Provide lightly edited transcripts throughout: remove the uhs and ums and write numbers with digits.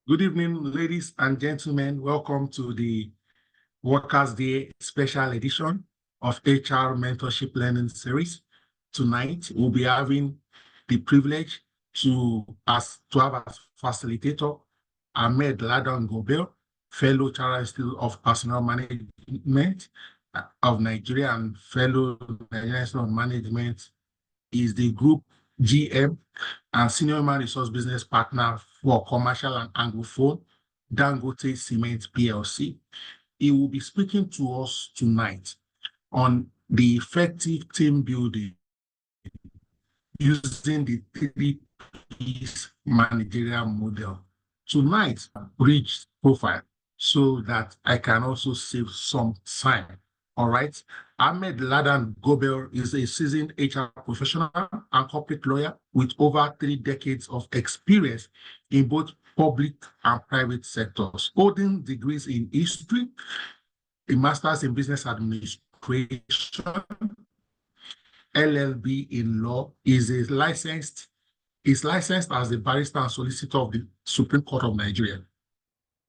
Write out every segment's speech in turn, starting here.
Good evening, ladies and gentlemen. Welcome to the Workers' Day special edition of HR Mentorship Learning Series. Tonight, we'll be having the privilege to have as facilitator Ahmed Ladan Gobel, fellow Chartered Institute of Personnel Management of Nigeria and fellow Nigerian Institute of Management. Is the group GM and senior human resource business partner for commercial and Anglophone Dangote Cement PLC. He will be speaking to us tonight on the effective team building using the 3Ps managerial model. Tonight, reach profile so that I can also save some time. All right. Ahmed Ladan Gobel is a seasoned HR professional and corporate lawyer with over 3 decades of experience in both public and private sectors, holding degrees in history, a master's in business administration, LLB in law, is licensed as a barrister and solicitor of the Supreme Court of Nigeria.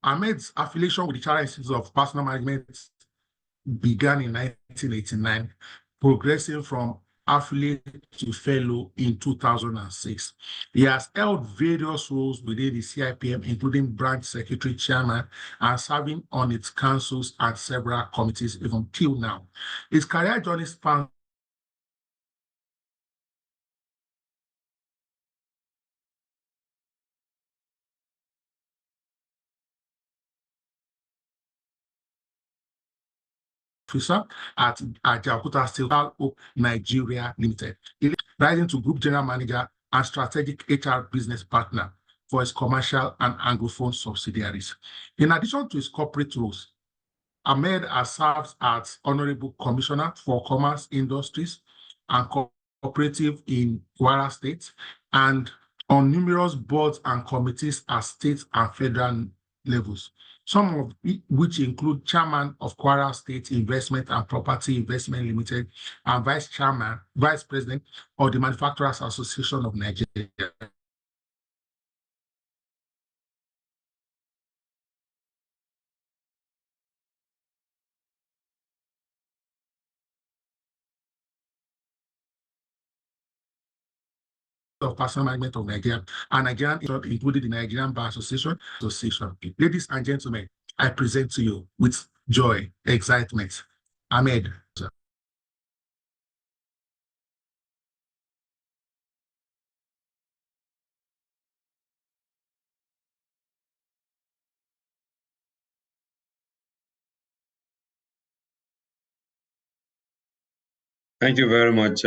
Ahmed's affiliation with the Chartered Institute of Personnel Management began in 1989, progressing from affiliate to fellow in 2006. He has held various roles within the CIPM, including branch secretary, chairman, and serving on its councils and several committees even till now. His career journey spans officer at Ajaokuta Steel Oak Nigeria Limited, rising to group general manager and strategic HR business partner for its commercial and Anglophone subsidiaries. In addition to his corporate roles, Ahmed has served as Honorable Commissioner for Commerce, Industries, and Cooperative in Kwara State and on numerous boards and committees at state and federal levels, some of which include Chairman of Kwara State Investment and Property Investment Limited and Vice President of the Manufacturers Association of Nigeria. Of Personnel Management of Nigeria and Nigerian, including the Nigerian Bar Association. Ladies and gentlemen, I present to you with joy, excitement, Ahmed. Thank you very much,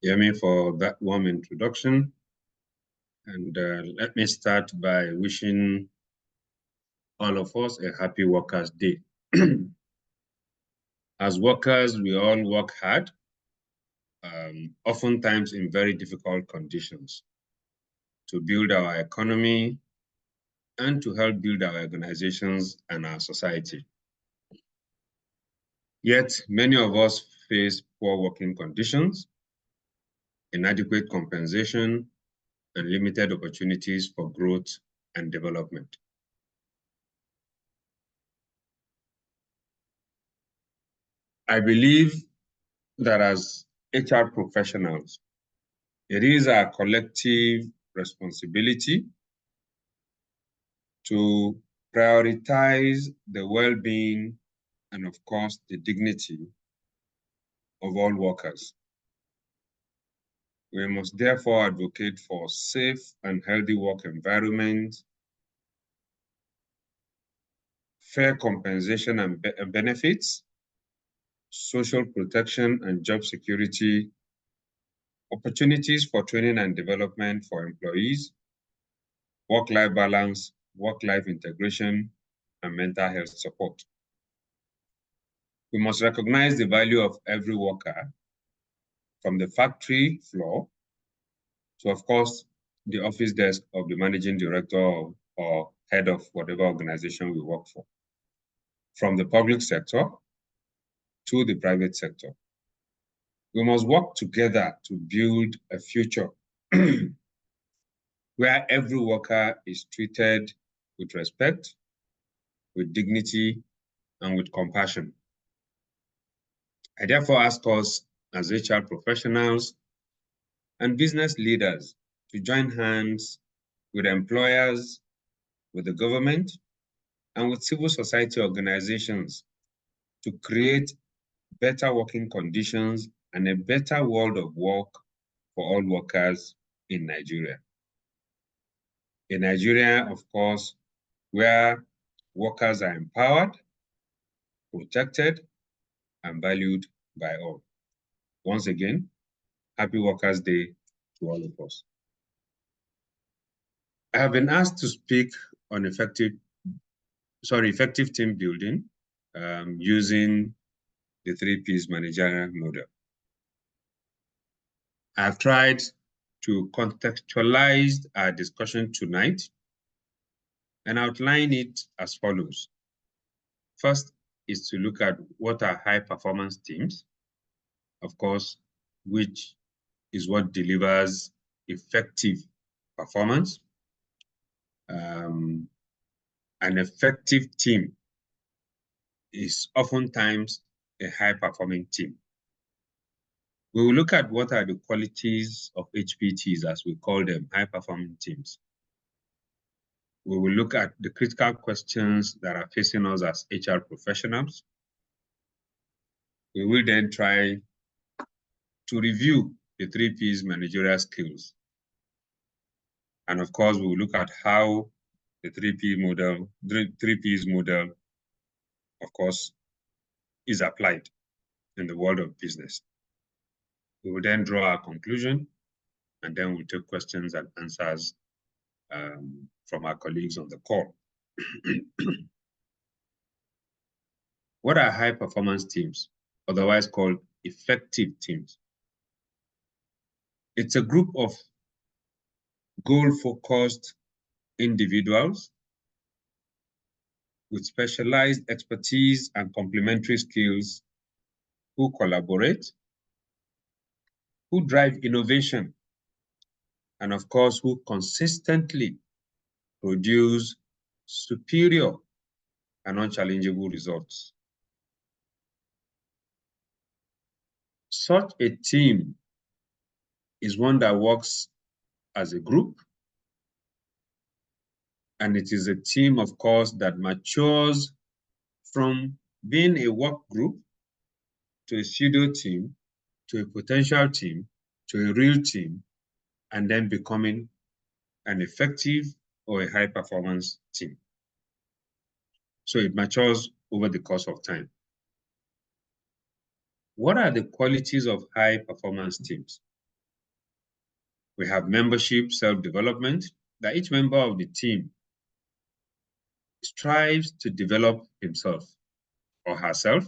Yemi, for that warm introduction. And let me start by wishing all of us a happy Workers' Day. As workers, we all work hard, oftentimes in very difficult conditions, to build our economy and to help build our organizations and our society. Yet, many of us face poor working conditions, inadequate compensation, and limited opportunities for growth and development. I believe that as HR professionals, it is our collective responsibility to prioritize the well-being and, of course, the dignity of all workers. We must therefore advocate for safe and healthy work environments, fair compensation and benefits, social protection and job security, opportunities for training and development for employees, work-life balance, work-life integration, and mental health support. We must recognize the value of every worker, from the factory floor to, of course, the office desk of the managing director or head of whatever organization we work for, from the public sector to the private sector. We must work together to build a future where every worker is treated with respect, with dignity, and with compassion. I therefore ask us as HR professionals and business leaders to join hands with employers, with the government, and with civil society organizations to create better working conditions and a better world of work for all workers in Nigeria. A Nigeria, of course, where workers are empowered, protected, and valued by all. Once again, happy Workers' Day to all of us. I have been asked to speak on effective team building using the 3Ps managerial model. I've tried to contextualize our discussion tonight and outline it as follows. First is to look at what are high performance teams, of course, which is what delivers effective performance. An effective team is oftentimes a high-performing team. We will look at what are the qualities of HPTs, as we call them, high-performing teams. We will look at the critical questions that are facing us as HR professionals. We will then try to review the 3Ps managerial skills. And of course, we will look at how the 3Ps model, of course, is applied in the world of business. We will then draw our conclusion, and then we'll take questions and answers from our colleagues on the call. What are high-performance teams, otherwise called effective teams? It's a group of goal-focused individuals with specialized expertise and complementary skills who collaborate, who drive innovation, and of course, who consistently produce superior and unchallengeable results. Such a team is one that works as a group, and it is a team, of course, that matures from being a work group to a pseudo team, to a potential team, to a real team, and then becoming an effective or a high-performance team. So it matures over the course of time. What are the qualities of high-performance teams? We have membership, self-development, that each member of the team strives to develop himself or herself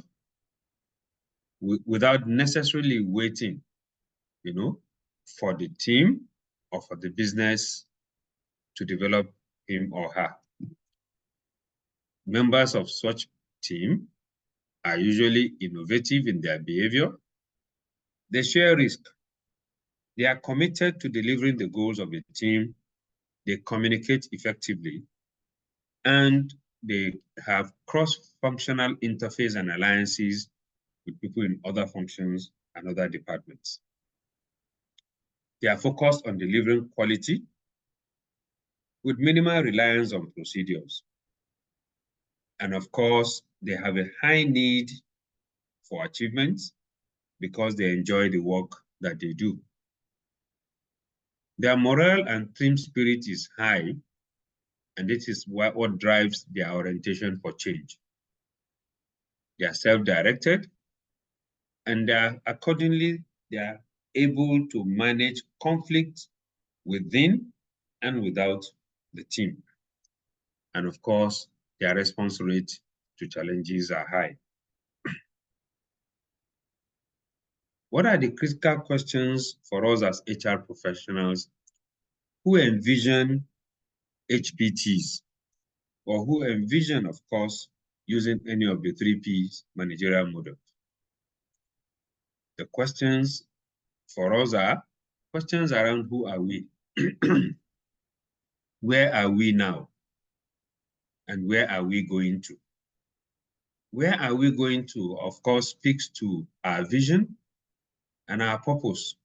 without necessarily waiting, for the team or for the business to develop him or her. Members of such team are usually innovative in their behavior. They share risk. They are committed to delivering the goals of the team. They communicate effectively, and they have cross-functional interface and alliances with people in other functions and other departments. They are focused on delivering quality with minimal reliance on procedures. And of course, they have a high need for achievements because they enjoy the work that they do. Their morale and team spirit is high, and this is what drives their orientation for change. They are self-directed, and accordingly, they are able to manage conflict within and without the team. And of course, their response rate to challenges are high. What are the critical questions for us as HR professionals who envision HPTs or who envision, of course, using any of the 3Ps managerial models? The questions for us are questions around who are we? Where are we now? and where are we going to? Where are we going to, of course, speaks to our vision and our purpose.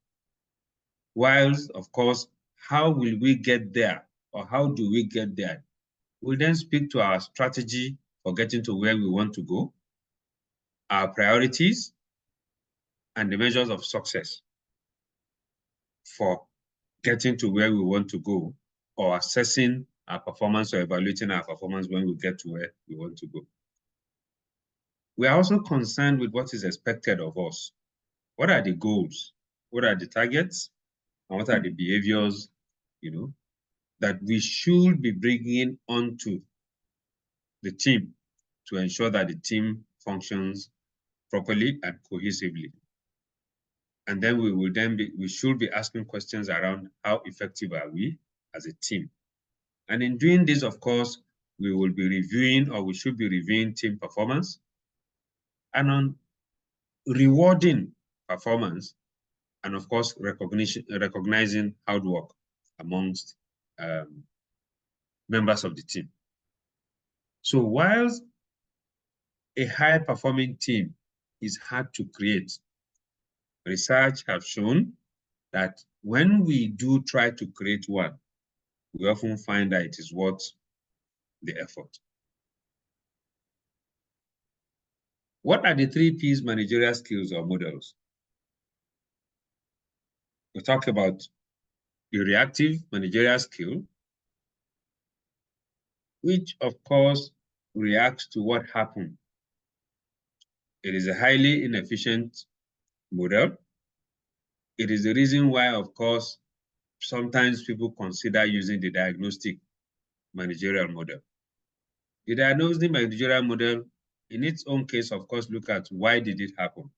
Whilst, of course, how will we get there, or how do we get there, will then speak to our strategy for getting to where we want to go, our priorities, and the measures of success for getting to where we want to go, or assessing our performance or evaluating our performance when we get to where we want to go. We are also concerned with what is expected of us. What are the goals? What are the targets? And what are the behaviors, that we should be bringing onto the team to ensure that the team functions properly and cohesively? And then we should be asking questions around how effective are we as a team. And in doing this, of course, we will be reviewing, or we should be reviewing, team performance, and on rewarding performance, and of course, recognizing hard work amongst members of the team. So whilst a high-performing team is hard to create, research have shown that when we do try to create one, we often find that it is worth the effort. What are the 3 P's managerial skills or models? We talk about the reactive managerial skill, which of course reacts to what happened. It is a highly inefficient model. It is the reason why, of course, sometimes people consider using the diagnostic managerial model. The diagnostic managerial model, in its own case, of course, look at why did it happen.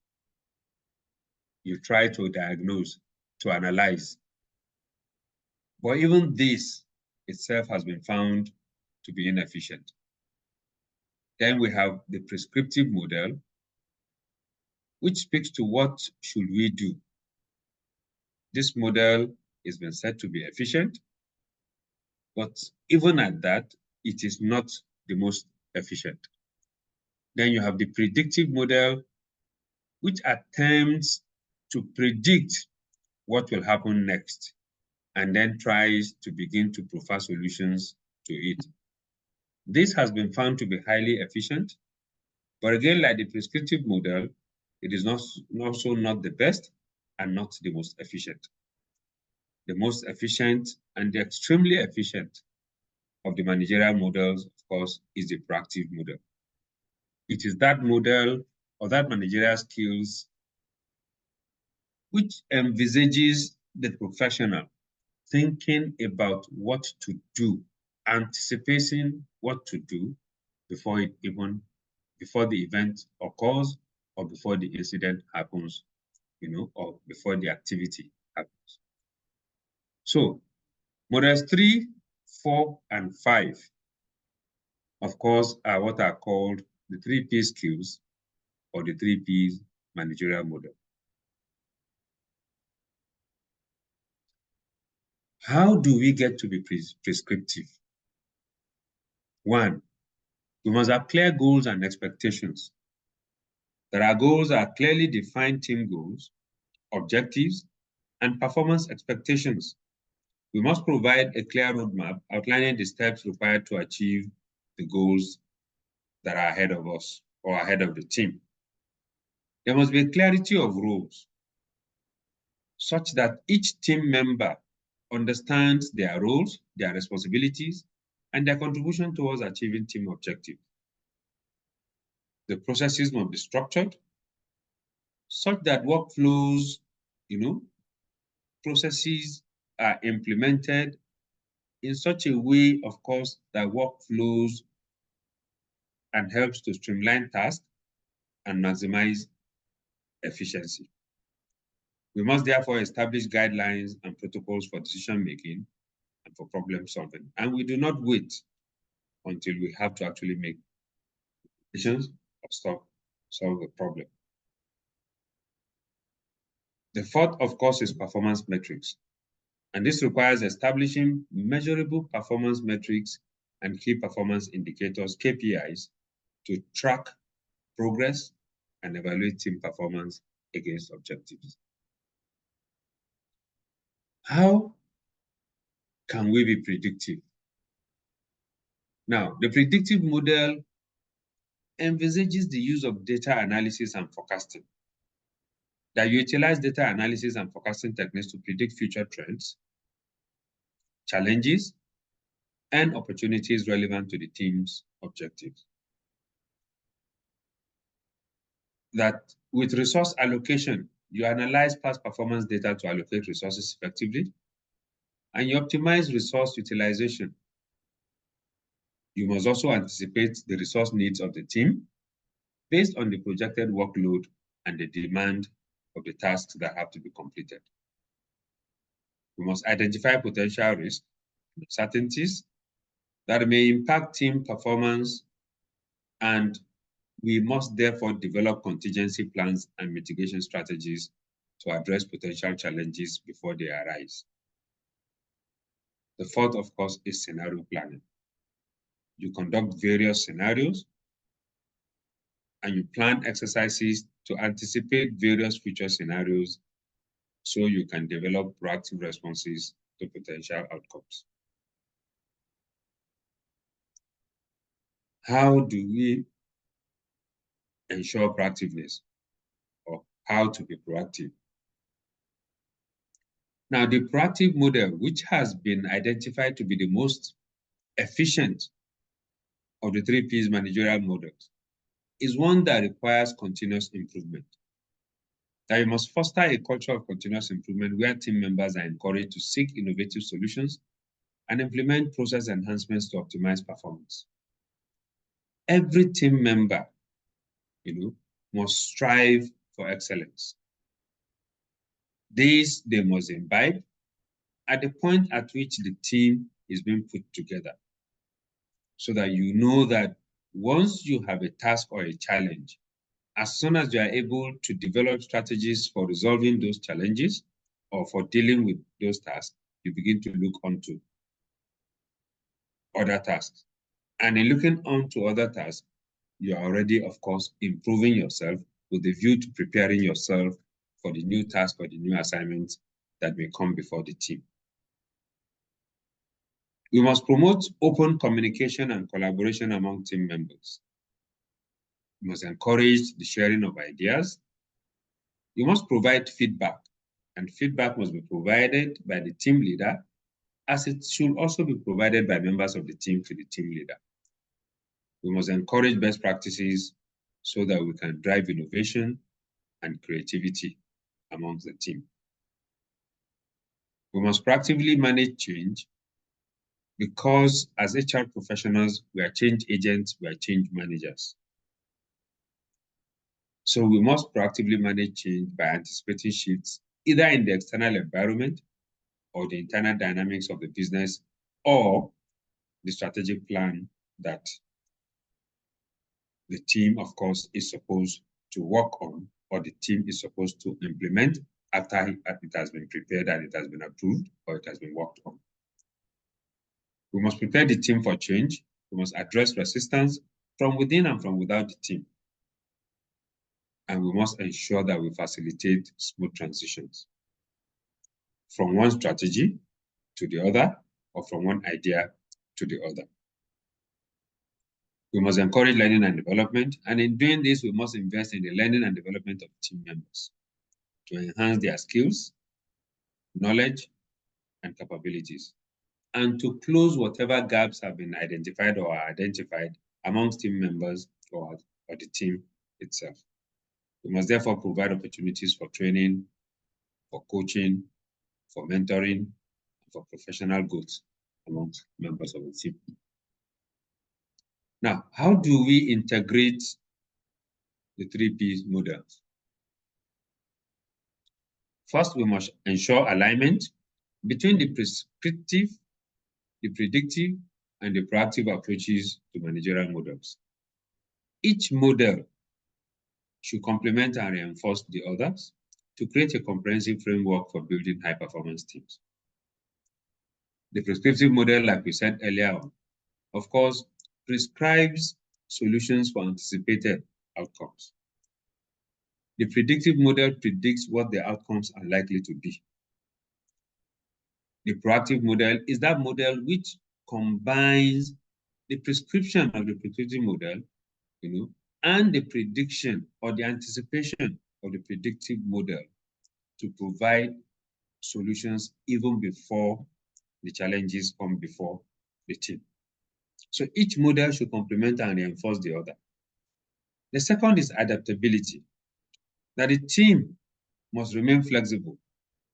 You try to diagnose, to analyze. But even this itself has been found to be inefficient. Then we have the prescriptive model, which speaks to what should we do. This model has been said to be efficient, but even at that, it is not the most efficient. Then you have the predictive model, which attempts to predict what will happen next, and then tries to begin to provide solutions to it. This has been found to be highly efficient, but again, like the prescriptive model, it is also not the best and not the most efficient. The most efficient and the extremely efficient of the managerial models, of course, is the proactive model. It is that model or that managerial skills which envisages the professional thinking about what to do, anticipating what to do before the event occurs, or before the incident happens, or before the activity happens. So models 3, 4, and 5, of course, are what are called the 3 P skills, or the 3 Ps managerial model. How do we get to be prescriptive? 1, we must have clear goals and expectations. There are goals that are clearly defined team goals, objectives, and performance expectations. We must provide a clear roadmap outlining the steps required to achieve the goals that are ahead of us or ahead of the team. There must be a clarity of roles such that each team member understands their roles, their responsibilities, and their contribution towards achieving team objectives. The processes must be structured such that workflows, processes are implemented in such a way, of course, that workflows and helps to streamline tasks and maximize efficiency. We must therefore establish guidelines and protocols for decision-making and for problem solving. And we do not wait until we have to actually make decisions or solve a problem. The 4th, of course, is performance metrics. And this requires establishing measurable performance metrics and key performance indicators, KPIs, to track progress and evaluate team performance against objectives. How can we be predictive? Now, the predictive model envisages the use of data analysis and forecasting that utilize data analysis and forecasting techniques to predict future trends, challenges, and opportunities relevant to the team's objectives. That with resource allocation, you analyze past performance data to allocate resources effectively, and you optimize resource utilization. You must also anticipate the resource needs of the team based on the projected workload and the demand of the tasks that have to be completed. We must identify potential risks and uncertainties that may impact team performance, and we must therefore develop contingency plans and mitigation strategies to address potential challenges before they arise. The fourth, of course, is scenario planning. You conduct various scenarios and you plan exercises to anticipate various future scenarios so you can develop proactive responses to potential outcomes. How do we ensure proactiveness, or how to be proactive? Now, the proactive model, which has been identified to be the most efficient of the 3 Ps managerial models, is one that requires continuous improvement. That you must foster a culture of continuous improvement where team members are encouraged to seek innovative solutions and implement process enhancements to optimize performance. Every team member, must strive for excellence. This they must imbibe at the point at which the team is being put together, so that you know that once you have a task or a challenge, as soon as you are able to develop strategies for resolving those challenges or for dealing with those tasks, you begin to look onto other tasks. And in looking onto other tasks, you are already, of course, improving yourself with a view to preparing yourself for the new task or the new assignments that may come before the team. We must promote open communication and collaboration among team members. You must encourage the sharing of ideas. You must provide feedback, and feedback must be provided by the team leader, as it should also be provided by members of the team to the team leader. We must encourage best practices so that we can drive innovation and creativity amongst the team. We must proactively manage change, because as HR professionals, we are change agents, we are change managers. So we must proactively manage change by anticipating shifts, either in the external environment or the internal dynamics of the business, or the strategic plan that the team, of course, is supposed to work on, or the team is supposed to implement after it has been prepared and it has been approved or it has been worked on. We must prepare the team for change. We must address resistance from within and from without the team. And we must ensure that we facilitate smooth transitions from one strategy to the other, or from one idea to the other. We must encourage learning and development, and in doing this, we must invest in the learning and development of team members to enhance their skills, knowledge, and capabilities, and to close whatever gaps have been identified or are identified amongst team members or the team itself. We must therefore provide opportunities for training, for coaching, for mentoring, and for professional growth amongst members of the team. Now, how do we integrate the 3 Ps models? First, we must ensure alignment between the prescriptive, the predictive, and the proactive approaches to managerial models. Each model should complement and reinforce the others to create a comprehensive framework for building high-performance teams. The prescriptive model, like we said earlier on, of course, prescribes solutions for anticipated outcomes. The predictive model predicts what the outcomes are likely to be. The proactive model is that model which combines the prescription of the predictive model, and the prediction or the anticipation of the predictive model to provide solutions even before the challenges come before the team. So each model should complement and reinforce the other. The second is adaptability, that the team must remain flexible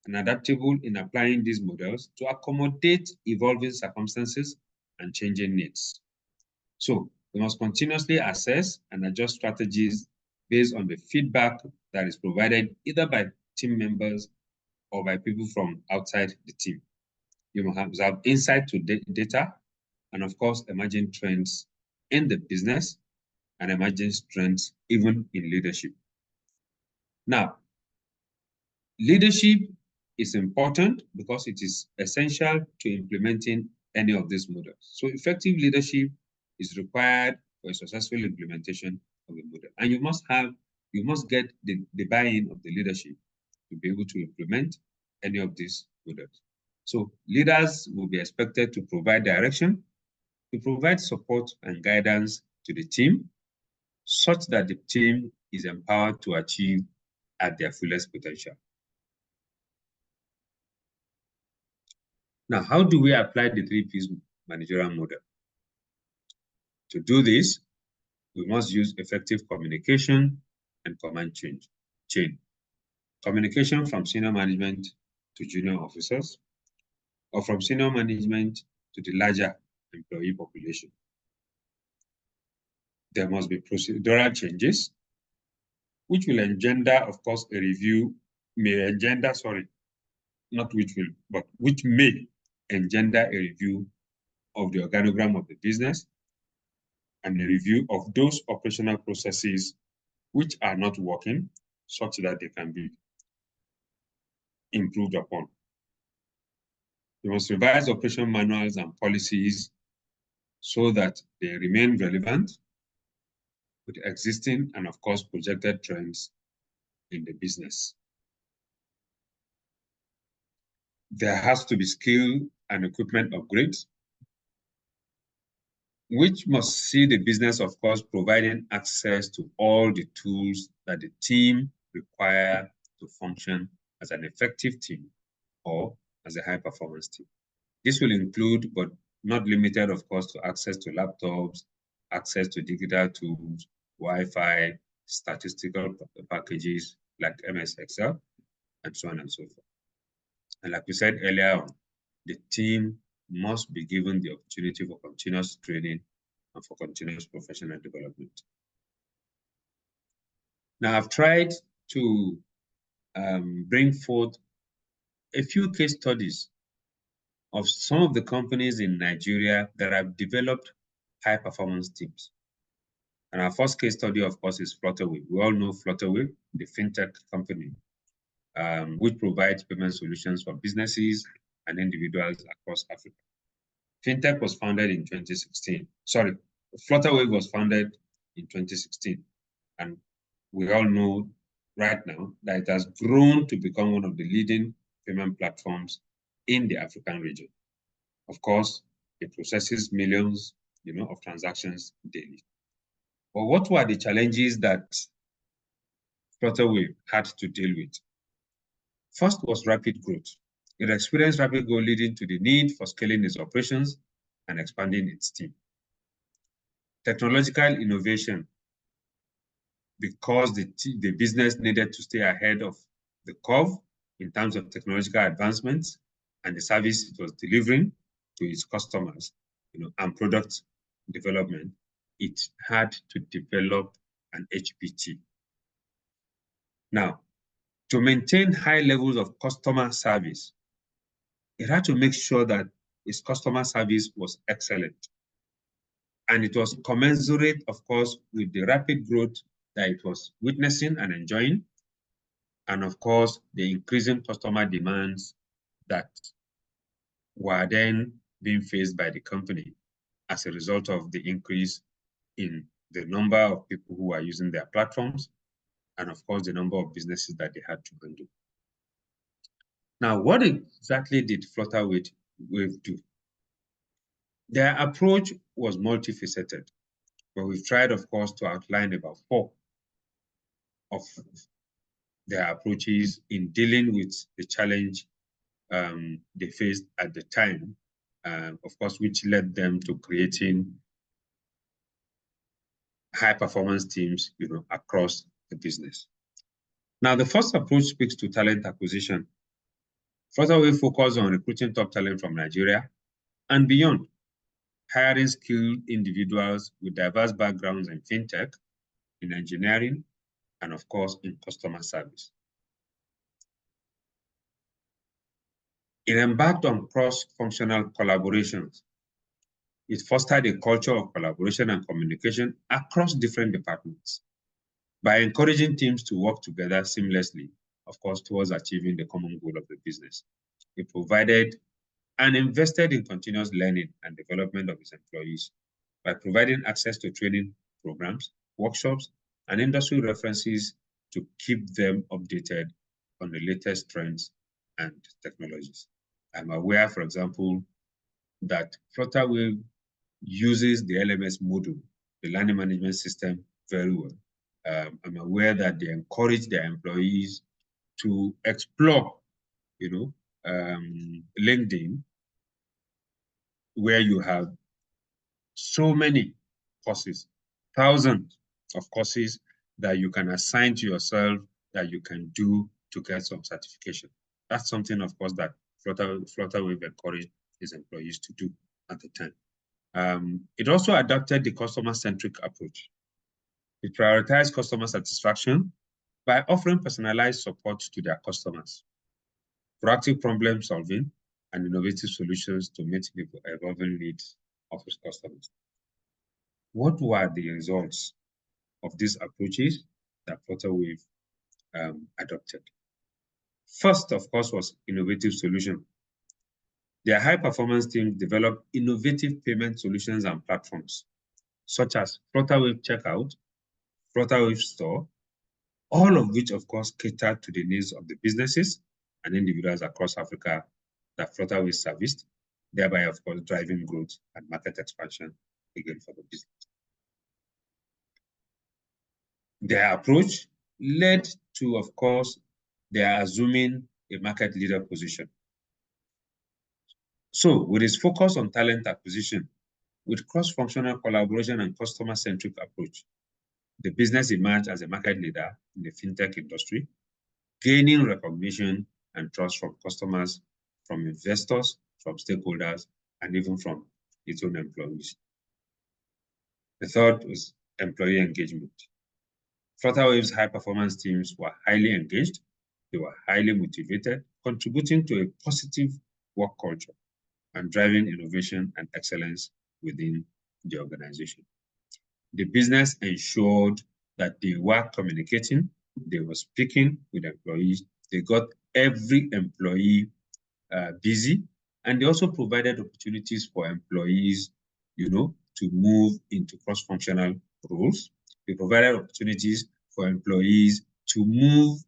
and adaptable in applying these models to accommodate evolving circumstances and changing needs. So we must continuously assess and adjust strategies based on the feedback that is provided either by team members or by people from outside the team. You must have insight to data and, of course, emerging trends in the business and emerging trends even in leadership. Now, leadership is important because it is essential to implementing any of these models. So effective leadership is required for a successful implementation of the model. And you must get the buy-in of the leadership to be able to implement any of these models. So leaders will be expected to provide direction, to provide support and guidance to the team, such that the team is empowered to achieve at their fullest potential. Now, how do we apply the 3Ps managerial model? To do this, we must use effective communication and command chain. Communication from senior management to junior officers, or from senior management to the larger employee population. There must be procedural changes, which will engender, of course, a review, which may engender a review of the organogram of the business and a review of those operational processes which are not working, such that they can be improved upon. We must revise operation manuals and policies so that they remain relevant with existing and, of course, projected trends in the business. There has to be skill and equipment upgrades, which must see the business, of course, providing access to all the tools that the team require to function as an effective team or as a high-performance team. This will include, but not limited, of course, to access to laptops, access to digital tools, Wi-Fi, statistical packages like MS Excel, and so on and so forth. And like we said earlier on, the team must be given the opportunity for continuous training and for continuous professional development. Now, I've tried to bring forth a few case studies of some of the companies in Nigeria that have developed high-performance teams. And our first case study, of course, is Flutterwave. We all know Flutterwave, the fintech company, which provides payment solutions for businesses and individuals across Africa. Fintech was founded in 2016. Sorry, Flutterwave was founded in 2016. And we all know right now that it has grown to become one of the leading payment platforms in the African region. Of course, it processes millions, of transactions daily. But what were the challenges that Flutterwave had to deal with? First was rapid growth. It experienced rapid growth, leading to the need for scaling its operations and expanding its team. Technological innovation, because the business needed to stay ahead of the curve in terms of technological advancements and the service it was delivering to its customers, and product development, it had to develop an HPT. Now, to maintain high levels of customer service, it had to make sure that its customer service was excellent. And it was commensurate, of course, with the rapid growth that it was witnessing and enjoying, and of course, the increasing customer demands that were then being faced by the company as a result of the increase in the number of people who are using their platforms, and of course, the number of businesses that they had to handle. Now, what exactly did Flutterwave do? Their approach was multifaceted, but we've tried, of course, to outline about 4 of their approaches in dealing with the challenge they faced at the time, of course, which led them to creating high-performance teams, across the business. Now, the first approach speaks to talent acquisition. Flutterwave focused on recruiting top talent from Nigeria and beyond, hiring skilled individuals with diverse backgrounds in fintech, in engineering, and of course, in customer service. It embarked on cross-functional collaborations. It fostered a culture of collaboration and communication across different departments by encouraging teams to work together seamlessly, of course, towards achieving the common goal of the business. It provided and invested in continuous learning and development of its employees by providing access to training programs, workshops, and industry references to keep them updated on the latest trends and technologies. I'm aware, for example, that Flutterwave uses the LMS module, the learning management system, very well. I'm aware that they encourage their employees to explore, LinkedIn, where you have so many courses, thousands of courses that you can assign to yourself that you can do to get some certification. That's something, of course, that Flutterwave encouraged its employees to do at the time. It also adopted the customer-centric approach. It prioritized customer satisfaction by offering personalized support to their customers, proactive problem solving, and innovative solutions to meet the evolving needs of its customers. What were the results of these approaches that Flutterwave adopted? First, of course, was innovative solution. Their high-performance teams developed innovative payment solutions and platforms, such as Flutterwave Checkout, Flutterwave Store, all of which, of course, cater to the needs of the businesses and individuals across Africa that Flutterwave serviced, thereby, of course, driving growth and market expansion again for the business. Their approach led to, of course, their assuming a market leader position. So, with its focus on talent acquisition, with cross-functional collaboration and customer-centric approach, the business emerged as a market leader in the fintech industry, gaining recognition and trust from customers, from investors, from stakeholders, and even from its own employees. The third was employee engagement. Flutterwave's high-performance teams were highly engaged, they were highly motivated, contributing to a positive work culture and driving innovation and excellence within the organization. The business ensured that they were communicating, they were speaking with employees, they got every employee busy, and they also provided opportunities for employees, to move into cross-functional roles. They provided opportunities for employees to move,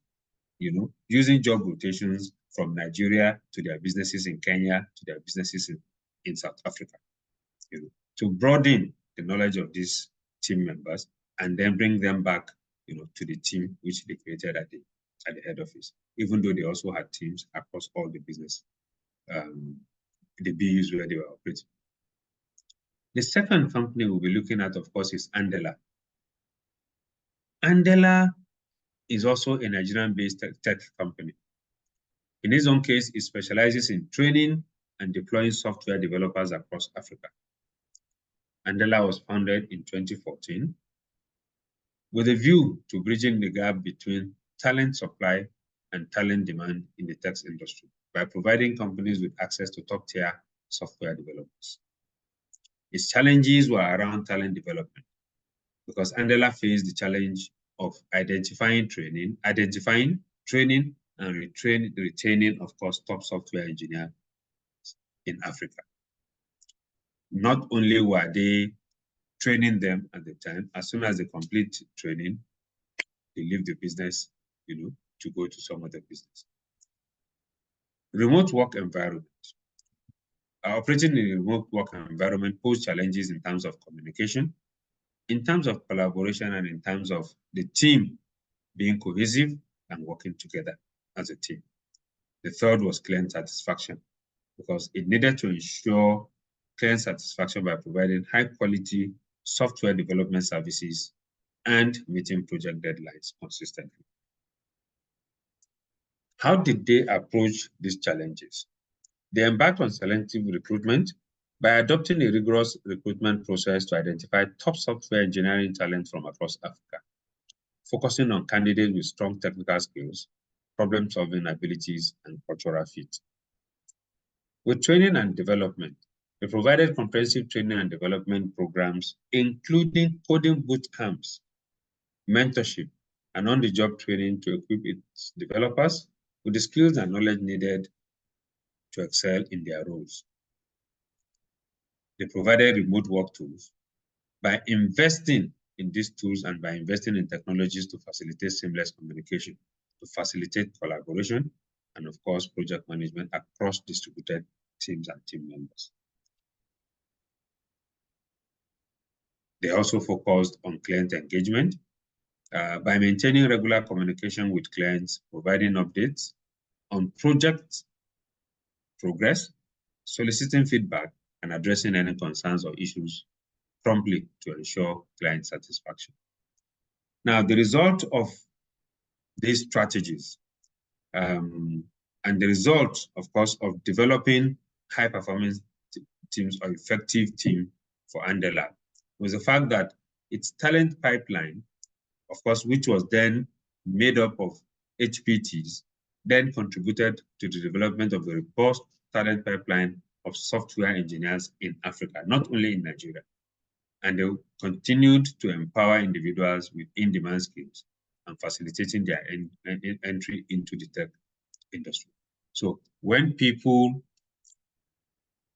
using job rotations from Nigeria to their businesses in Kenya, to their businesses in South Africa, to broaden the knowledge of these team members and then bring them back, to the team which they created at the head office, even though they also had teams across all the business, the BUs where they were operating. The second company we'll be looking at, of course, is Andela. Andela is also a Nigerian-based tech company. In its own case, it specializes in training and deploying software developers across Africa. Andela was founded in 2014 with a view to bridging the gap between talent supply and talent demand in the tech industry by providing companies with access to top-tier software developers. Its challenges were around talent development because Andela faced the challenge of identifying, training, and retaining, of course, top software engineers in Africa. not only were they training them at the time, as soon as they complete training, they leave the business, to go to some other business. Remote work environment. Operating in a remote work environment poses challenges in terms of communication, in terms of collaboration, and in terms of the team being cohesive and working together as a team. The third was client satisfaction, because it needed to ensure client satisfaction by providing high-quality software development services and meeting project deadlines consistently. How did they approach these challenges? They embarked on selective recruitment by adopting a rigorous recruitment process to identify top software engineering talent from across Africa, focusing on candidates with strong technical skills, problem-solving abilities, and cultural fit. With training and development, we provided comprehensive training and development programs, including coding boot camps, mentorship, and on-the-job training to equip its developers with the skills and knowledge needed to excel in their roles. They provided remote work tools. By investing in these tools and by investing in technologies to facilitate seamless communication, to facilitate collaboration, and of course, project management across distributed teams and team members. They also focused on client engagement by maintaining regular communication with clients, providing updates on project progress, soliciting feedback, and addressing any concerns or issues promptly to ensure client satisfaction. Now, the result of these strategies and the result, of course, of developing high-performance teams or effective team for Andela was the fact that its talent pipeline, of course, which was then made up of HPTs, then contributed to the development of a robust talent pipeline of software engineers in Africa, not only in Nigeria. And they continued to empower individuals with in-demand skills and facilitating their entry into the tech industry. So when people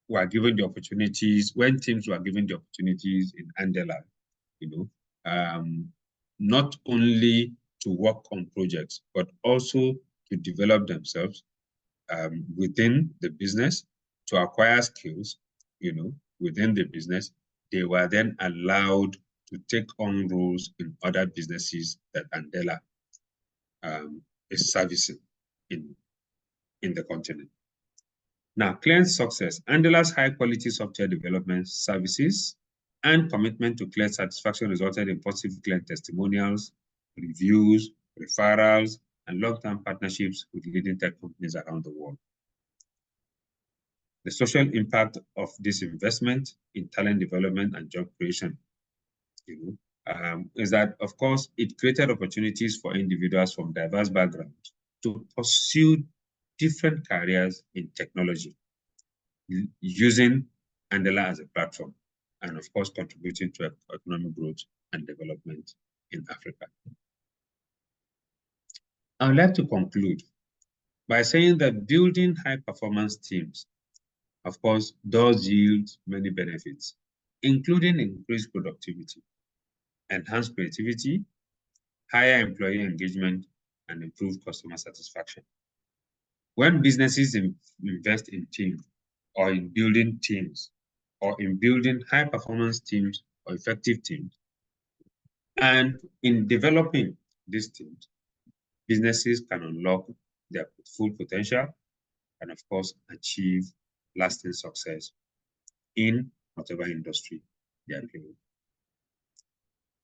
were given the opportunities, when teams were given the opportunities in Andela, not only to work on projects, but also to develop themselves within the business, to acquire skills, within the business, they were then allowed to take on roles in other businesses that Andela is servicing in the continent. Now, client success. Andela's high-quality software development services and commitment to client satisfaction resulted in positive client testimonials, reviews, referrals, and long-term partnerships with leading tech companies around the world. The social impact of this investment in talent development and job creation is that, of course, it created opportunities for individuals from diverse backgrounds to pursue different careers in technology, using Andela as a platform, and of course, contributing to economic growth and development in Africa. I'd like to conclude by saying that building high-performance teams, of course, does yield many benefits, including increased productivity, enhanced creativity, higher employee engagement, and improved customer satisfaction. When businesses invest in teams, or in building teams, or in building high-performance teams or effective teams, and in developing these teams, businesses can unlock their full potential and, of course, achieve lasting success in whatever industry they are in.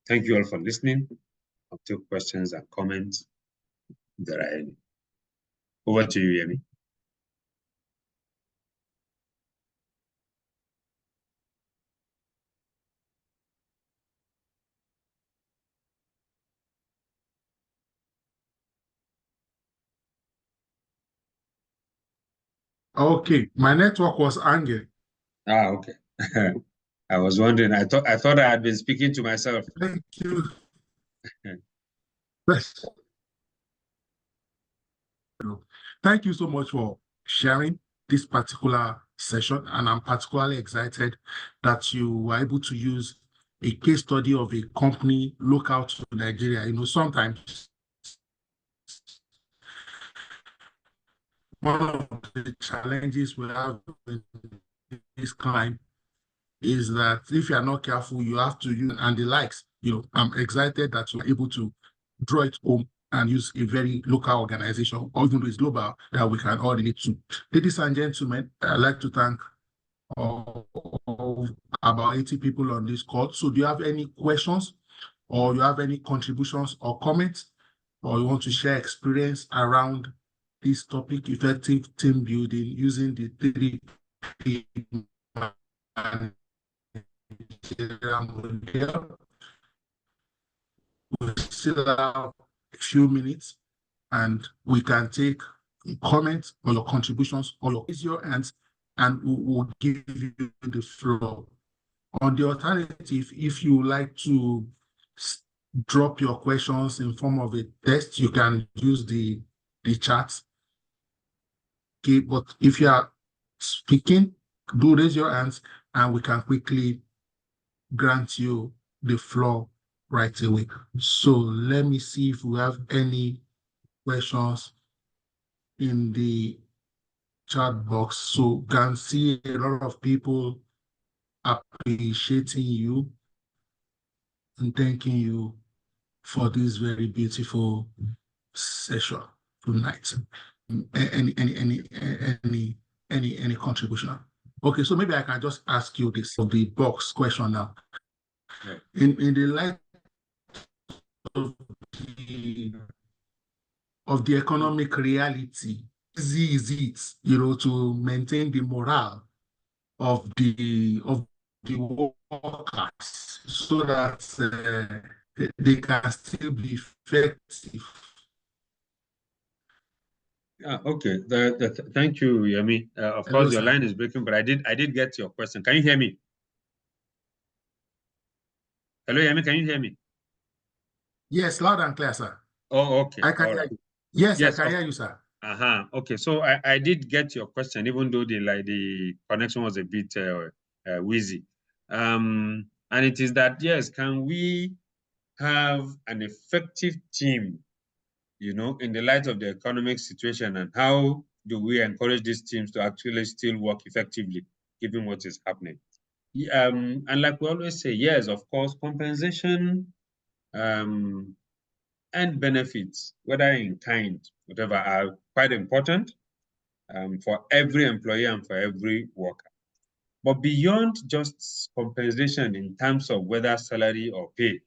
Thank you all for listening. I'll take questions and comments if there are any. Over to you, Yemi. Okay, my network was angry. Ah, okay. I was wondering. I thought I had been speaking to myself. Thank you. Thank you so much for sharing this particular session, and I'm particularly excited that you were able to use a case study of a company local to Nigeria. Sometimes one of the challenges we have in this climb is that if you are not careful, you have to use and the likes. I'm excited that you're able to draw it home and use a very local organization, or even though it's global, that we can all relate to. Ladies and gentlemen, I'd like to thank about 80 people on this call. So do you have any questions, or you have any contributions or comments, or you want to share experience around this topic, effective team building using the 3P model? We still have a few minutes, and we can take comments or your contributions, or raise your hands, and we'll give you the floor. On the alternative, if you like to drop your questions in form of a text, you can use the chat. Okay, but if you are speaking, do raise your hands, and we can quickly grant you the floor right away. So let me see if we have any questions in the chat box. So can see a lot of people appreciating you and thanking you for this very beautiful session tonight. Any contribution? Okay, so maybe I can just ask you this of the box question now. Yeah. In the light of the economic reality, easy is it, to maintain the morale of the workers so that they can still be effective? Okay. Thank you, Yemi. Of Hello, course, your sir. line is breaking, but I did get your question. Can you hear me? Hello, Yemi. Can you hear me? Yes, loud and clear, sir. Oh, okay. I can All hear right. you. Yes, I Yes. can hear you, sir. Okay. So I did get your question, even though the connection was a bit wheezy. And it is that, yes, can we have an effective team, in the light of the economic situation, and how do we encourage these teams to actually still work effectively given what is happening? And like we always say, yes, of course, compensation and benefits, whether in kind, whatever, are quite important for every employee and for every worker. But beyond just compensation in terms of whether salary or pay,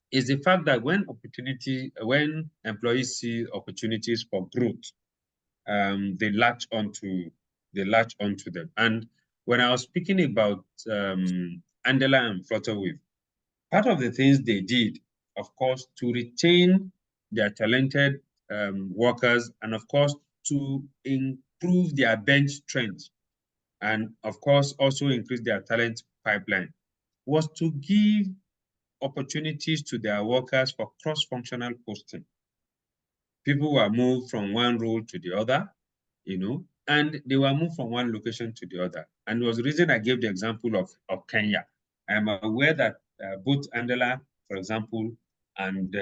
is the fact that when employees see opportunities for growth, they latch onto them. And when I was speaking about Andela and Flutterwave, part of the things they did, of course, to retain their talented workers, and of course to improve their bench strength, and of course also increase their talent pipeline, was to give opportunities to their workers for cross-functional posting. People were moved from one role to the other, and they were moved from one location to the other. And it was the reason I gave the example of Kenya. I'm aware that both Andela, for example, and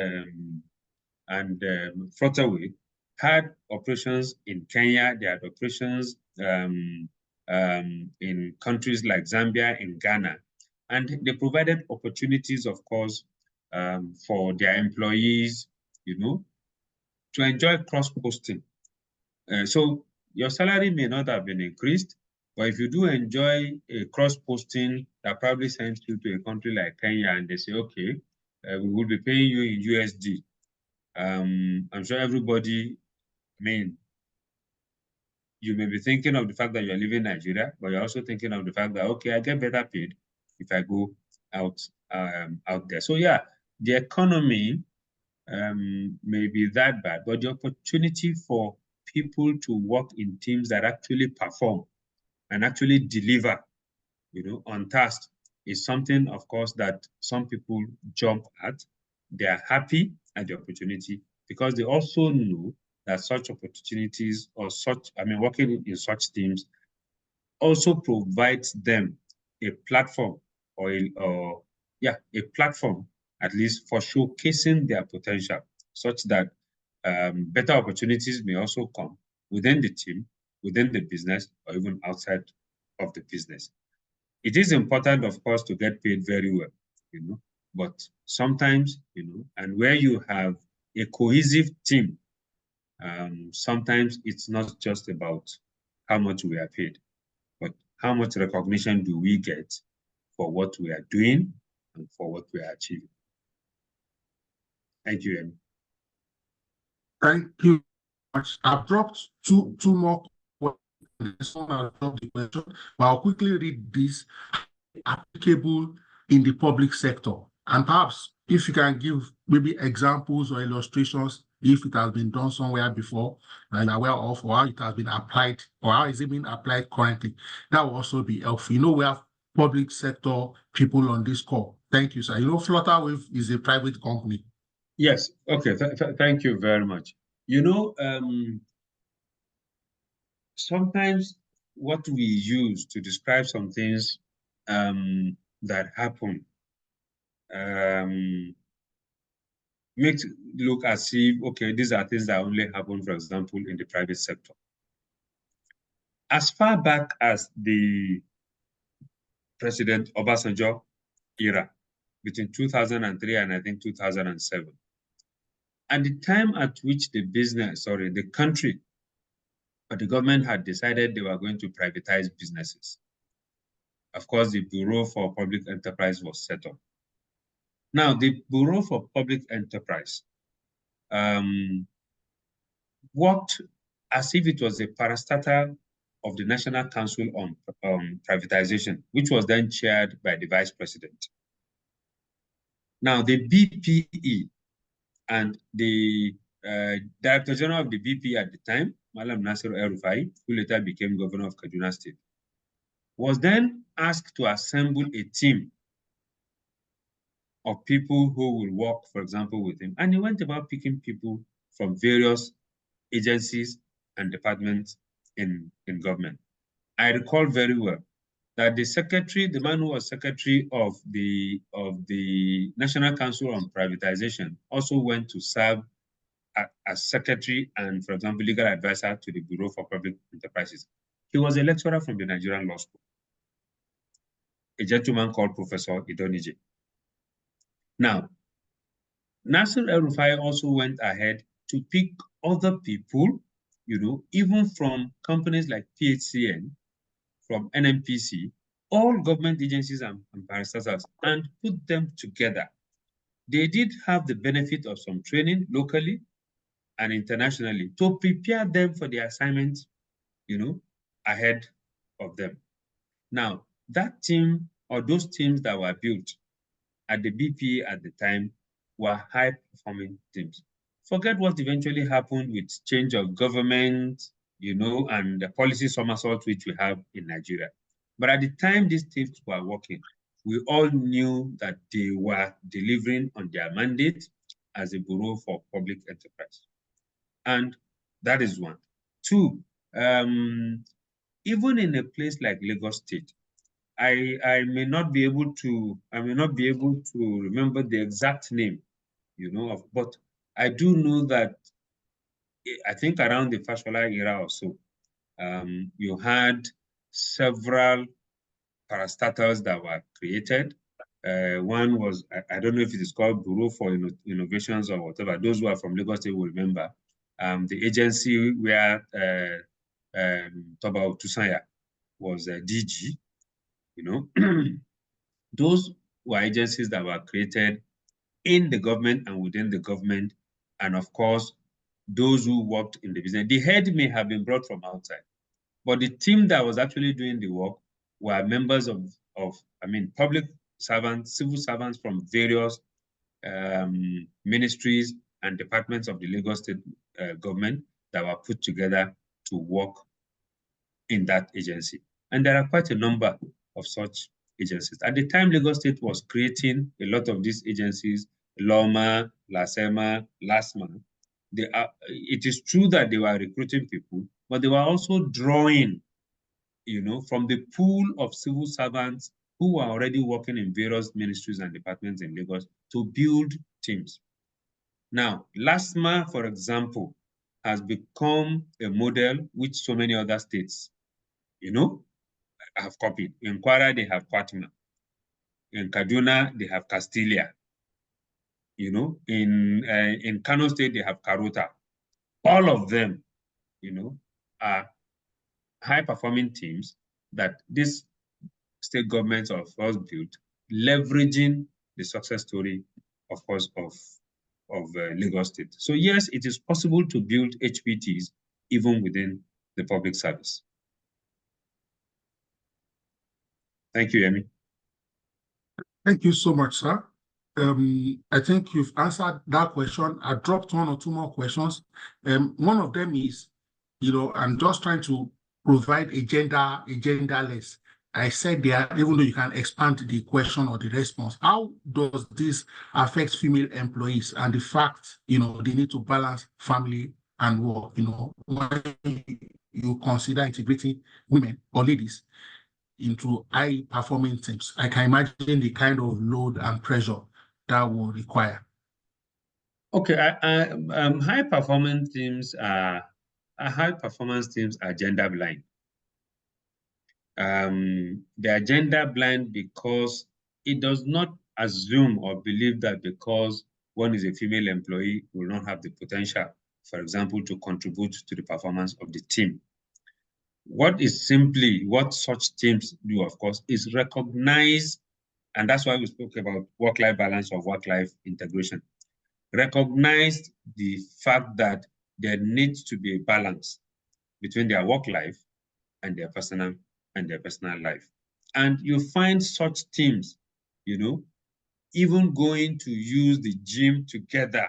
Flutterwave had operations in Kenya. They had operations in countries like Zambia, in Ghana. And they provided opportunities, of course, for their employees, to enjoy cross-posting. So your salary may not have been increased, but if you do enjoy a cross-posting that probably sends you to a country like Kenya, and they say, okay, we will be paying you in USD. I'm sure everybody, you may be thinking of the fact that you're living in Nigeria, but you're also thinking of the fact that, okay, I get better paid if I go out there. So yeah, the economy may be that bad, but the opportunity for people to work in teams that actually perform and actually deliver, on task is something, of course, that some people jump at. They are happy at the opportunity because they also know that such opportunities, or working in such teams also provides them a platform a platform at least for showcasing their potential, such that better opportunities may also come within the team, within the business, or even outside of the business. It is important, of course, to get paid very well, but sometimes, and where you have a cohesive team, sometimes it's not just about how much we are paid, but how much recognition do we get for what we are doing and for what we are achieving. Thank you, Amy. Thank you much. I've dropped two more questions. I'll drop the question, but I'll quickly read this. Applicable in the public sector, and perhaps if you can give maybe examples or illustrations if it has been done somewhere before that you're aware of, or how it has been applied, or how is it being applied currently, that will also be helpful. We have public sector people on this call. Thank you, sir. Flutterwave is a private company. Yes. Okay. Thank you very much. Sometimes what we use to describe some things that happen makes it look as if, okay, these are things that only happen, for example, in the private sector. As far back as the President Obasanjo era, between 2003 and I think 2007, at the time at which the country or the government had decided they were going to privatize businesses, of course, the Bureau for Public Enterprise was set up. Now, the Bureau for Public Enterprise worked as if it was a parastatal of the National Council on Privatization, which was then chaired by the Vice President. Now, the BPE and the Director General of the BPE at the time, Malam Nasir El-Rufai, who later became Governor of Kaduna State, was then asked to assemble a team of people who will work, for example, with him. And he went about picking people from various agencies and departments in government. I recall very well that the man who was secretary of the National Council on Privatization, also went to serve as secretary and, for example, legal advisor to the Bureau for Public Enterprises. He was a lecturer from the Nigerian Law School, a gentleman called Professor Idonije. Now, Nasir El-Rufai also went ahead to pick other people, even from companies like PHCN, from NNPC, all government agencies and parastatals, and put them together. They did have the benefit of some training locally and internationally to prepare them for the assignments, ahead of them. Now, that team or those teams that were built at the BPA at the time were high-performing teams. Forget what eventually happened with change of government, and the policy somersault which we have in Nigeria. But at the time these teams were working, we all knew that they were delivering on their mandate as a Bureau for Public Enterprise. And that is one. Two, even in a place like Lagos State, I may not be able to remember the exact name, but I do know that I think around the Fashola era or so, you had several parastatals that were created. One was, I don't know if it is called Bureau for Innovations or whatever. Those who are from Lagos State will remember. The agency where Toba Tusanya was DG, those were agencies that were created in the government and within the government. And of course, those who worked in the business. The head may have been brought from outside, but the team that was actually doing the work were members of public servants, civil servants from various ministries and departments of the Lagos State government that were put together to work in that agency. And there are quite a number of such agencies. At the time, Lagos State was creating a lot of these agencies, LOMA, LASEMA, LASMA. It is true that they were recruiting people, but they were also drawing from the pool of civil servants who are already working in various ministries and departments in Lagos to build teams. Now, LASTMA, for example, has become a model which so many other states, have copied. In Kwara, they have Fatima. In Kaduna, they have Castilia. In Kano State, they have Karota. All of them, are high-performing teams that these state governments of us built, leveraging the success story, of course, of Lagos State. So yes, it is possible to build HPTs even within the public service. Thank you, Yemi. Thank you so much, sir. I think you've answered that question. I dropped one or two more questions. One of them is, I'm just trying to provide a genderless. I said there, even though you can expand the question or the response, how does this affect female employees and the fact, they need to balance family and work, when you consider integrating women or ladies into high-performing teams? I can imagine the kind of load and pressure that will require. Okay, high-performance teams are gender blind. They are gender blind because it does not assume or believe that because one is a female employee will not have the potential, for example, to contribute to the performance of the team. What such teams do, of course, is recognize, and that's why we spoke about work-life balance or work-life integration. Recognize the fact that there needs to be a balance between their work life and their personal life. And you find such teams, even going to use the gym together.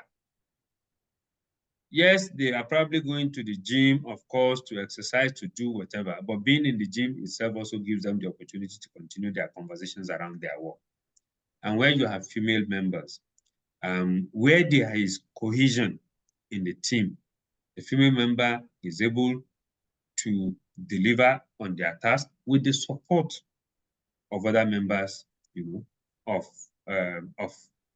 Yes, they are probably going to the gym, of course, to exercise, to do whatever, but being in the gym itself also gives them the opportunity to continue their conversations around their work. And where you have female members, where there is cohesion in the team, the female member is able to deliver on their task with the support of other members, of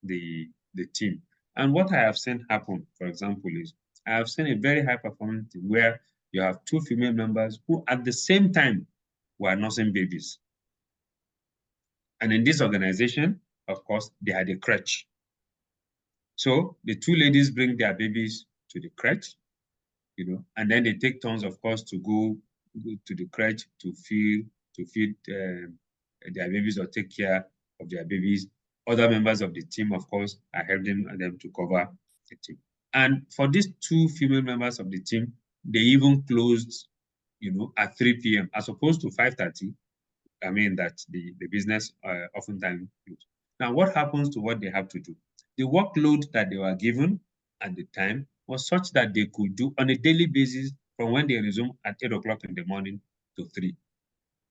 the team. And what I have seen happen, for example, is I have seen a very high-performing team where you have two female members who, at the same time, were nursing babies. And in this organization, of course, they had a crèche. So the two ladies bring their babies to the crèche, and then they take turns, of course, to go to the crèche to feed their babies or take care of their babies. Other members of the team, of course, are helping them to cover the team. And for these two female members of the team, they even closed, at 3 p.m. as opposed to 5:30. I mean, that the business oftentimes closes. Now, what happens to what they have to do? The workload that they were given at the time was such that they could do on a daily basis from when they resume at 8 o'clock in the morning to 3.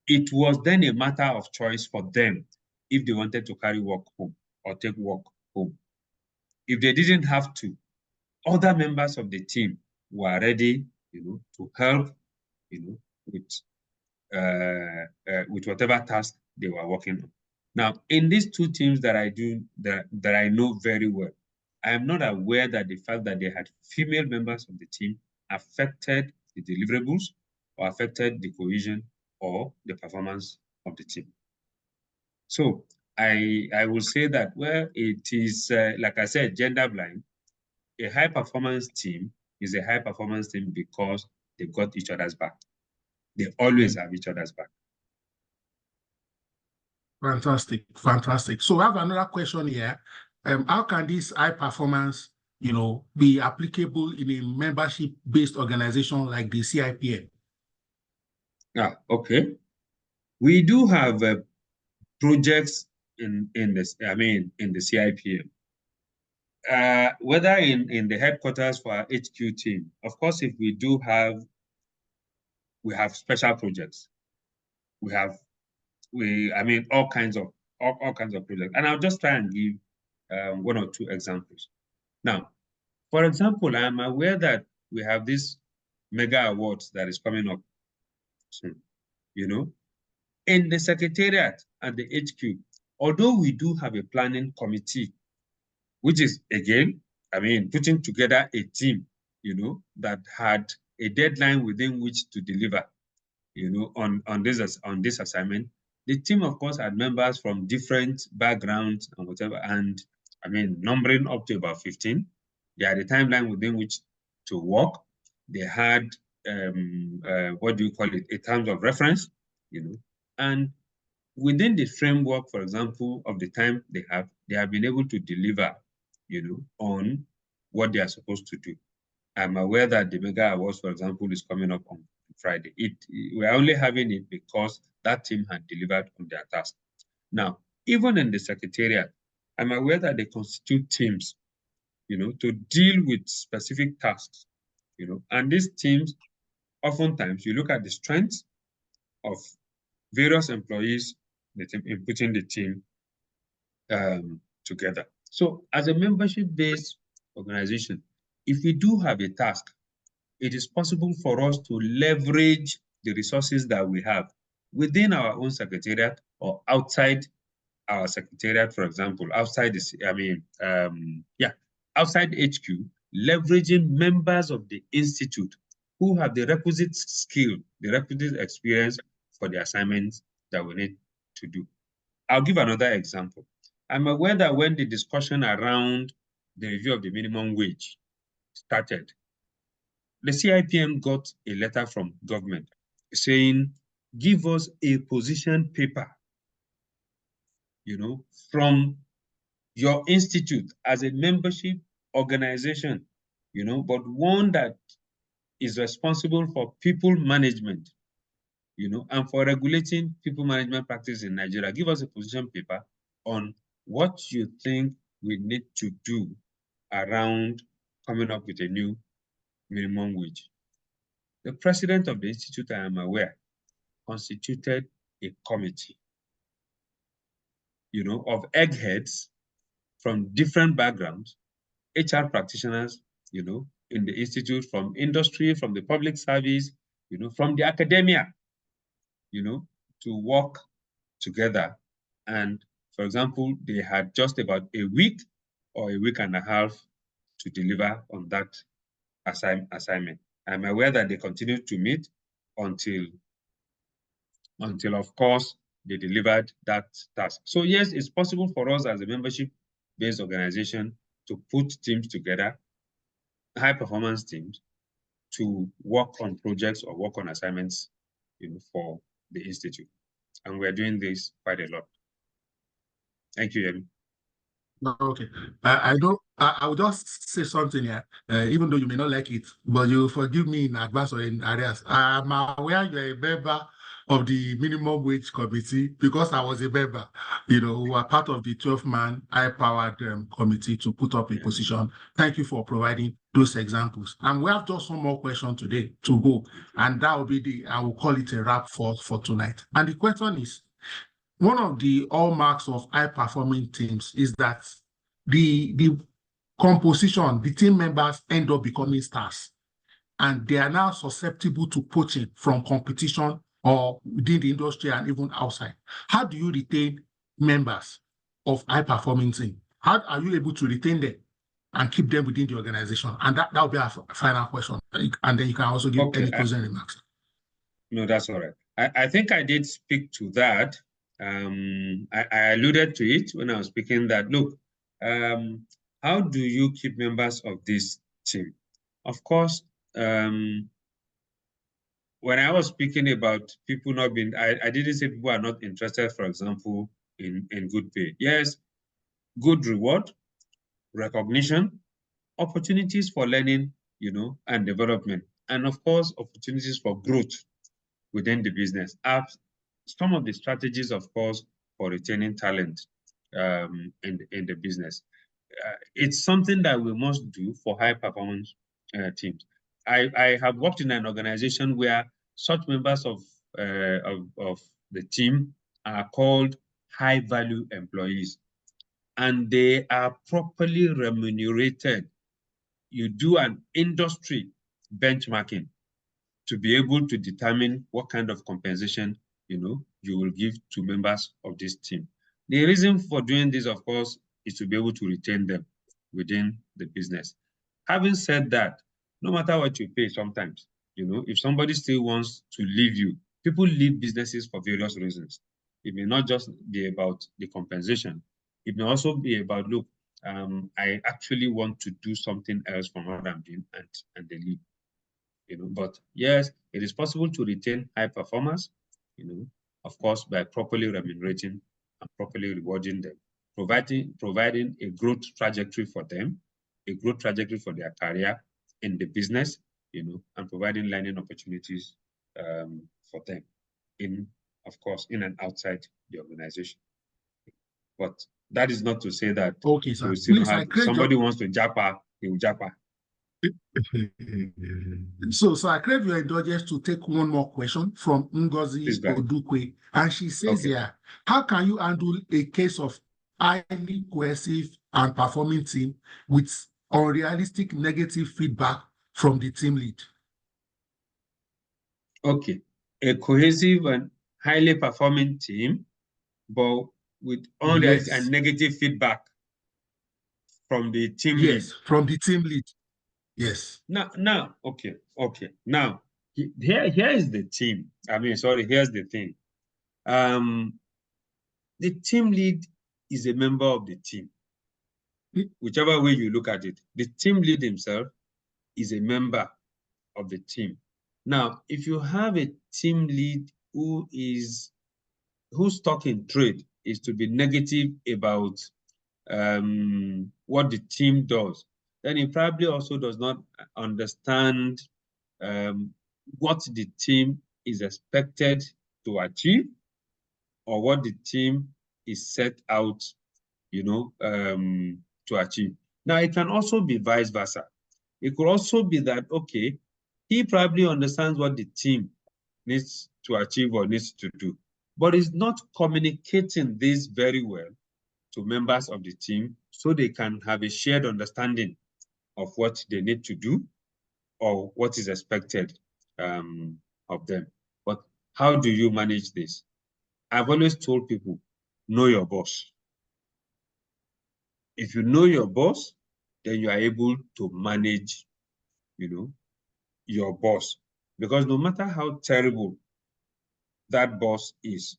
It was then a matter of choice for them if they wanted to carry work home or take work home. If they didn't have to, other members of the team were ready, to help, with whatever task they were working on. Now, in these two teams that I know very well, I am not aware that the fact that they had female members of the team affected the deliverables or affected the cohesion or the performance of the team. So I will say that, well, it is, like I said, gender blind. A high-performance team is a high-performance team because they got each other's back. They always have each other's back. Fantastic, fantastic. So I have another question here. How can this high performance, be applicable in a membership-based organization like the CIPM? Okay. We do have projects in the CIPM. Whether in the headquarters for our HQ team, of course, if we have special projects. All kinds of projects. And I'll just try and give one or two examples. Now, for example, I'm aware that we have this mega awards that is coming up soon. In the secretariat at the HQ, although we do have a planning committee, which is, again, putting together a team, that had a deadline within which to deliver, on this assignment. The team, of course, had members from different backgrounds and whatever, and numbering up to about 15. They had a timeline within which to work. They had what do you call it? A terms of reference, and within the framework, for example, of the time they have been able to deliver, on what they are supposed to do. I'm aware that the Mega Awards, for example, is coming up on Friday. We're only having it because that team had delivered on their task. Now, even in the secretariat, I'm aware that they constitute teams, to deal with specific tasks, and these teams, oftentimes, you look at the strengths of various employees in putting the team together. So as a membership-based organization, if we do have a task, it is possible for us to leverage the resources that we have within our own secretariat or outside our secretariat, for example, outside outside HQ, leveraging members of the institute who have the requisite skill, the requisite experience for the assignments that we need to do. I'll give another example. I'm aware that when the discussion around the review of the minimum wage started, the CIPM got a letter from government saying, give us a position paper, from your institute as a membership organization, but one that is responsible for people management, and for regulating people management practice in Nigeria. Give us a position paper on what you think we need to do around coming up with a new minimum wage. The president of the institute, I am aware, constituted a committee, of eggheads from different backgrounds, HR practitioners, in the institute, from industry, from the public service, from the academia, to work together. And for example, they had just about a week or a week and a half to deliver on that assignment. I'm aware that they continued to meet until of course, they delivered that task. So yes, it's possible for us as a membership-based organization to put teams together, high-performance teams, to work on projects or work on assignments, for the institute. And we're doing this quite a lot. Thank you, Yemi. Okay. I will just say something here, even though you may not like it, but you forgive me in advance or in areas. I'm aware you're a member of the minimum wage committee because I was a member, we were part of the 12-man high-powered committee to put up a position. Thank you for providing those examples. And we have just one more question today to go, and that will be I will call it a wrap for tonight. And the question is, one of the hallmarks of high-performing teams is that the composition, the team members end up becoming stars, and they are now susceptible to poaching from competition or within the industry and even outside. How do you retain members of high-performing team? How are you able to retain them and keep them within the organization? And that will be our final question. And then you can also give any closing remarks. No, that's all right. I think I did speak to that. I alluded to it when I was speaking that, look, how do you keep members of this team? Of course, when I was speaking about people not being, I didn't say people are not interested, for example, in good pay. Yes, good reward, recognition, opportunities for learning, and development, and of course, opportunities for growth within the business. Some of the strategies, of course, for retaining talent in the business. It's something that we must do for high performance teams. I have worked in an organization where such members of the team are called high value employees, and they are properly remunerated. You do an industry benchmarking to be able to determine what kind of compensation you will give to members of this team. The reason for doing this, of course, is to be able to retain them within the business. Having said that, no matter what you pay sometimes, if somebody still wants to leave you, people leave businesses for various reasons. It may not just be about the compensation. It may also be about, look, I actually want to do something else from what I'm doing, and they leave. But yes, it is possible to retain high performers, of course, by properly remunerating and properly rewarding them, providing a growth trajectory for them, a growth trajectory for their career in the business, and providing learning opportunities for them of course, in and outside the organization. But that is not to say that Okay, you sir. will still Please, have, somebody wants to japa, he will japa. So I crave your indulgence to take one more question from Ngozi Odukwe. And she says here, how can you handle a case of highly cohesive and performing team with unrealistic negative feedback from the team lead? Okay, a cohesive and highly performing team, but with unrealistic and negative feedback from the team lead. Yes, from the team lead. Yes. Now, okay. Now, here is the team. Here's the thing. The team lead is a member of the team. Whichever way you look at it, the team lead himself is a member of the team. Now, if you have a team lead whose stock in trade is to be negative about what the team does, then he probably also does not understand what the team is expected to achieve or what the team is set out, to achieve. Now, it can also be vice versa. It could also be that, okay, he probably understands what the team needs to achieve or needs to do, but is not communicating this very well to members of the team so they can have a shared understanding of what they need to do or what is expected of them. But how do you manage this? I've always told people, know your boss. If you know your boss, then you are able to manage, your boss. Because no matter how terrible that boss is,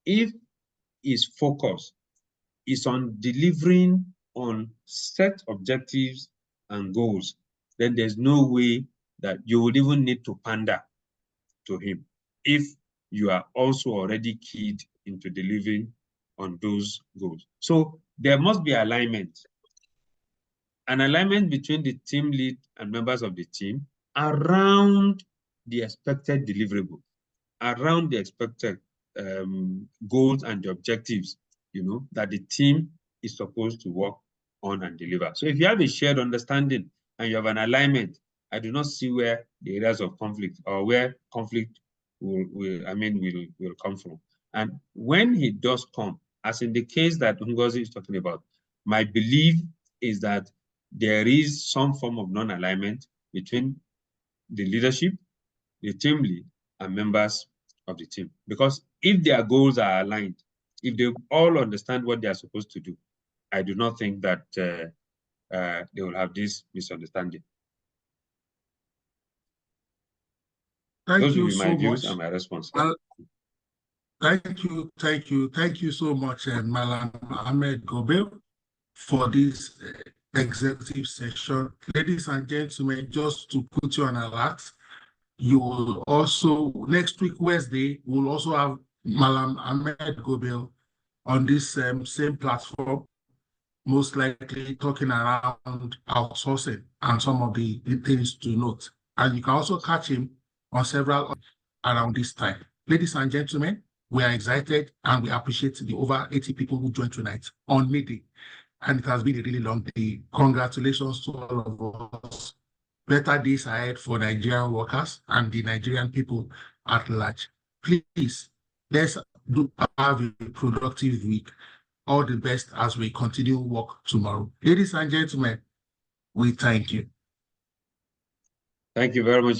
if his focus is on delivering on set objectives and goals, then there's no way that you would even need to pander to him if you are also already keyed into delivering on those goals. So there must be alignment. An alignment between the team lead and members of the team around the expected deliverable, around the expected goals and the objectives, that the team is supposed to work on and deliver. So if you have a shared understanding and you have an alignment, I do not see where the areas of conflict or where conflict will come from. And when he does come, as in the case that Ngozi is talking about, my belief is that there is some form of non-alignment between the leadership, the team lead, and members of the team. Because if their goals are aligned, if they all understand what they are supposed to do, I do not think that they will have this misunderstanding. Those will be my views and my response. Thank you so much, Malam Ahmed Gobel, for this executive session. Ladies and gentlemen, just to put you on alert, you will also, next week, Wednesday, we'll also have Malam Ahmed Gobel on this same platform, most likely talking around outsourcing and some of the things to note. And you can also catch him on several around this time. Ladies and gentlemen, we are excited and we appreciate the over 80 people who joined tonight on May. And it has been a really long day. Congratulations to all of us. Better days ahead for Nigerian workers and the Nigerian people at large. Please, let's have a productive week. All the best as we continue work tomorrow. Ladies and gentlemen, we thank you. Thank you very much.